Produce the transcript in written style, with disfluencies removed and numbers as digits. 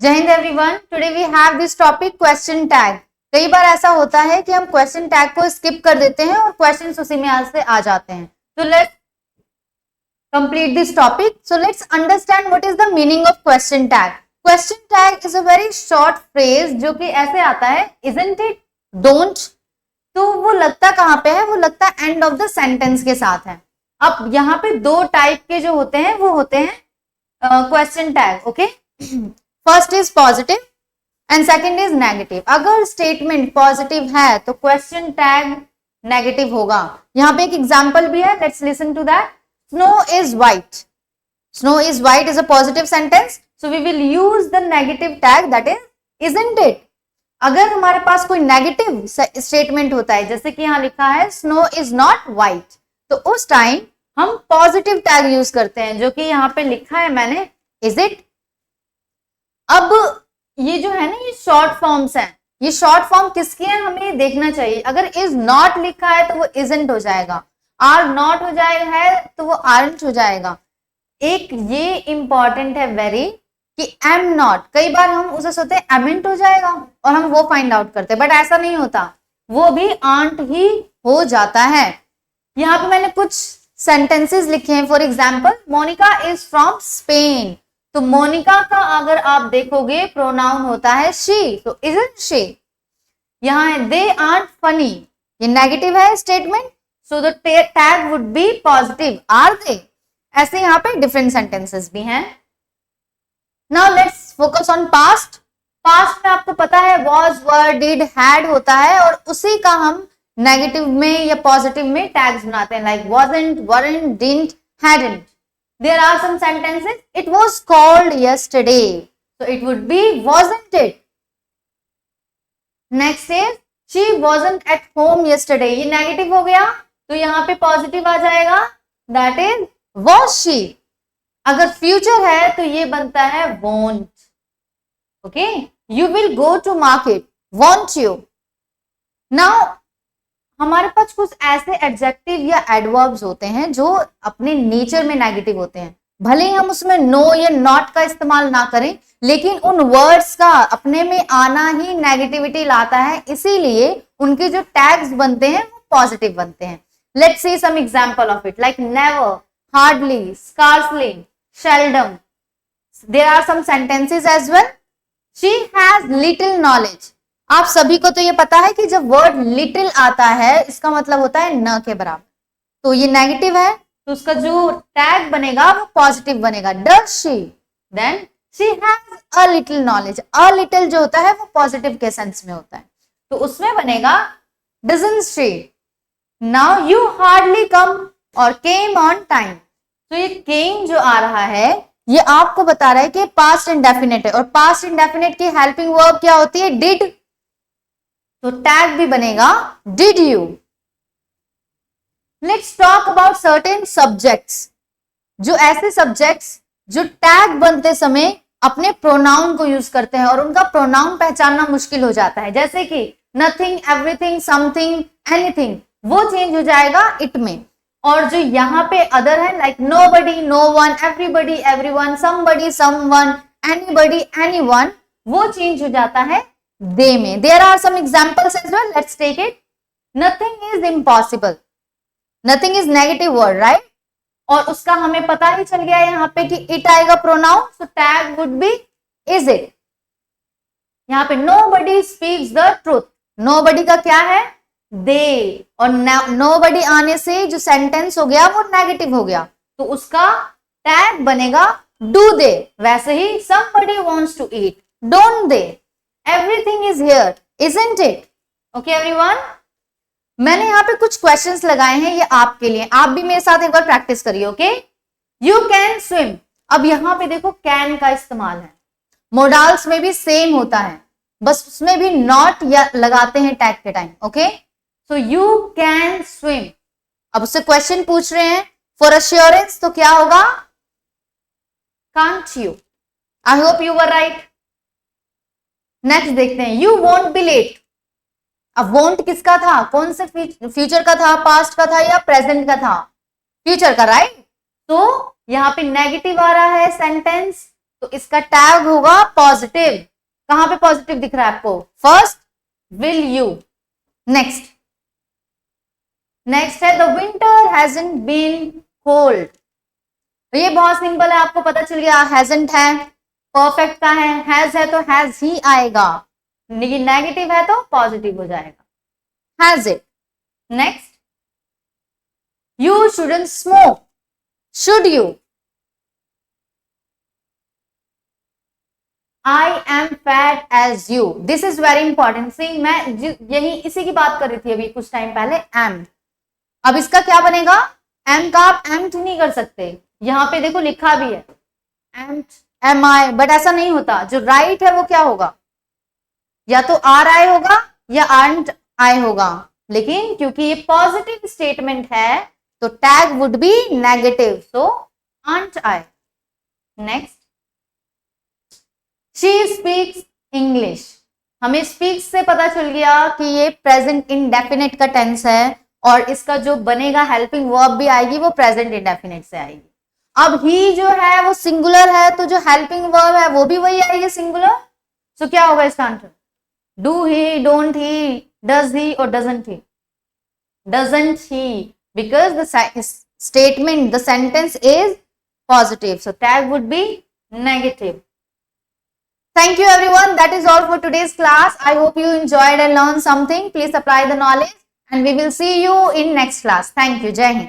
जय Hind everyone. Today we have this topic question tag. कई बार ऐसा होता है कि हम क्वेश्चन टैग को स्किप कर देते हैं और क्वेश्चंस उसी में आज से आ जाते हैं। तो let's complete this topic. So let's understand what is the meaning of question tag. Question tag is a very short phrase जो कि ऐसे आता है, इजंट इट, डोंट। तो वो लगता कहाँ पे है? वो लगता एंड ऑफ द सेंटेंस के साथ है। अब यहाँ पे दो टाइप के जो होते हैं वो होते हैं question tag. Okay, first is positive and second is negative. अगर स्टेटमेंट पॉजिटिव है तो क्वेश्चन टैग नेगेटिव होगा। यहाँ पे एक एग्जांपल भी है, let's listen to that. Snow is white. Snow is white is a positive sentence, so we will use the negative tag that is isn't it. अगर हमारे पास कोई नेगेटिव स्टेटमेंट होता है, जैसे कि यहाँ लिखा है स्नो इज नॉट व्हाइट, तो उस टाइम हम पॉजिटिव टैग यूज करते हैं, जो कि यहाँ पे लिखा है मैंने, इज इट। अब ये जो है ना, ये शॉर्ट फॉर्म्स हैं। ये शॉर्ट फॉर्म किसकी है हमें देखना चाहिए। अगर इज नॉट लिखा है तो वो इजंट हो जाएगा, आर नॉट हो जाएगा है तो वो आरंट हो जाएगा। एक ये इंपॉर्टेंट है वेरी कि एम नॉट, कई बार हम उसे सोचते हैं एमेंट हो जाएगा और हम वो फाइंड आउट करते हैं, बट ऐसा नहीं होता, वो भी आंट ही हो जाता है। यहाँ पे मैंने कुछ सेंटेंसेस लिखे हैं। For example, Monica is from Spain. तो मोनिका का अगर आप देखोगे प्रोनाउन होता है शी, तो इजंट शी। यहाँ है दे आर्ट फनी, ये नेगेटिव है statement, so the tag would be positive, are they. ऐसे यहाँ पे डिफरेंट सेंटेंसेस भी हैं। Now let's focus on past. Past में आपको पता है वॉज, वर, डिड, हैड होता है और उसी का हम नेगेटिव में या पॉजिटिव में टैग्स बनाते हैं, like wasn't, weren't, didn't, hadn't. There are some sentences. It was cold yesterday, so it would be wasn't it. Next is she wasn't at home yesterday. ये नेगेटिव हो गया तो यहाँ पे पॉजिटिव आ जाएगा, that is was she. अगर future है तो ये बनता है won't. Okay, you will go to market, won't you. Now हमारे पास कुछ ऐसे एडजेक्टिव या एडवर्ब्स होते हैं जो अपने नेचर में नेगेटिव होते हैं। भले ही हम उसमें नो या नॉट का इस्तेमाल ना करें, लेकिन उन वर्ड्स का अपने में आना ही नेगेटिविटी लाता है, इसीलिए उनके जो टैग्स बनते हैं वो पॉजिटिव बनते हैं। Let's see some example of it, like never, hardly, scarcely, seldom. There are some sentences as well. She has little knowledge. आप सभी को तो ये पता है कि जब वर्ड लिटिल आता है इसका मतलब होता है न के बराबर, तो ये नेगेटिव है, तो उसका जो टैग बनेगा वो पॉजिटिव बनेगा। Does she, then she has a little knowledge. A little जो होता है वो पॉजिटिव के सेंस में होता है, तो उसमें बनेगा doesn't she. Now you hardly come और केम ऑन टाइम। तो ये केम जो आ रहा है ये आपको बता रहा है कि पास्ट इंडेफिनिट है, और पास्ट इंडेफिनिट की हेल्पिंग वर्ब क्या होती है? डिड। तो टैग भी बनेगा did you. Let's talk about certain subjects. जो ऐसे सब्जेक्ट्स जो टैग बनते समय अपने प्रोनाउन को यूज करते हैं और उनका प्रोनाउन पहचानना मुश्किल हो जाता है, जैसे कि नथिंग, एवरीथिंग, समथिंग, एनीथिंग, वो चेंज हो जाएगा इट में। और जो यहाँ पे अदर है, like nobody, no one, everybody, everyone, somebody, someone, anybody, anyone, वो चेंज हो जाता है दे में। There are some examples as well. Let's take it. Nothing is impossible. Nothing is negative word, right? और उसका हमें पता ही चल गया यहाँ पे कि it आएगा pronoun, so tag would be is it. यहाँ पे nobody speaks the truth. Nobody का क्या है? they. और nobody आने से जो sentence हो गया वो negative हो गया, तो उसका tag बनेगा do they. वैसे ही somebody wants to eat, don't they. Everything is here, isn't it? Okay everyone, मैंने यहाँ पे कुछ क्वेश्चंस लगाए हैं, ये आपके लिए, आप भी मेरे साथ एक बार प्रैक्टिस करिए। Okay, you can swim. अब यहाँ पे देखो कैन का इस्तेमाल है, मोडाल्स में भी सेम होता है, बस उसमें भी नॉट या लगाते हैं टैग के time. Okay, so you can swim. अब उससे क्वेश्चन पूछ रहे हैं फॉर अश्योरेंस, तो क्या होगा? Can't you. I hope you were right. Next देखते हैं, यू वोंट बी लेट। अब वोंट किसका था? कौन से फ्यूचर का था, पास्ट का था या प्रेजेंट का था? फ्यूचर का, राइट। तो यहाँ पे नेगेटिव आ रहा है सेंटेंस, तो इसका टैग होगा पॉजिटिव। कहां पे पॉजिटिव दिख रहा है आपको? First, will you. नेक्स्ट है the winter hasn't been cold. ये बहुत सिंपल है, आपको पता चल गया। हैजंट है, परफेक्ट का हैज है तो हैज ही आएगा, नेगेटिव है तो पॉजिटिव हो जाएगा, has it. Next, you shouldn't smoke, should you. I am fat as you, this is very important. See मैं यही इसी की बात कर रही थी अभी कुछ टाइम पहले, एम। अब इसका क्या बनेगा? एम का आप एम्ट नहीं कर सकते, यहां पे देखो लिखा भी है एम्ट, एम आई, बट ऐसा नहीं होता। जो राइट है वो क्या होगा? या तो आर आई होगा या आंट आई होगा, लेकिन क्योंकि ये पॉजिटिव स्टेटमेंट है तो tag would be negative, so aren't I. Next, she speaks English. हमें स्पीक्स से पता चल गया कि ये प्रेजेंट इंडेफिनिट का टेंस है और इसका जो बनेगा हेल्पिंग वर्ब भी आएगी वो प्रेजेंट इंडेफिनिट से आएगी। अब ही जो है वो सिंगुलर है तो जो हेल्पिंग वर्ब है वो भी वही आएगी सिंगुलर। सो क्या होगा इसका answer? Do he, don't he, does he और doesn't he? Doesn't he, because the statement, the sentence is positive, so tag would be negative. Thank you everyone, that is all for today's class. I hope you enjoyed and learned something. Please apply the knowledge and we will see you in next class. Thank you. Jai Hind.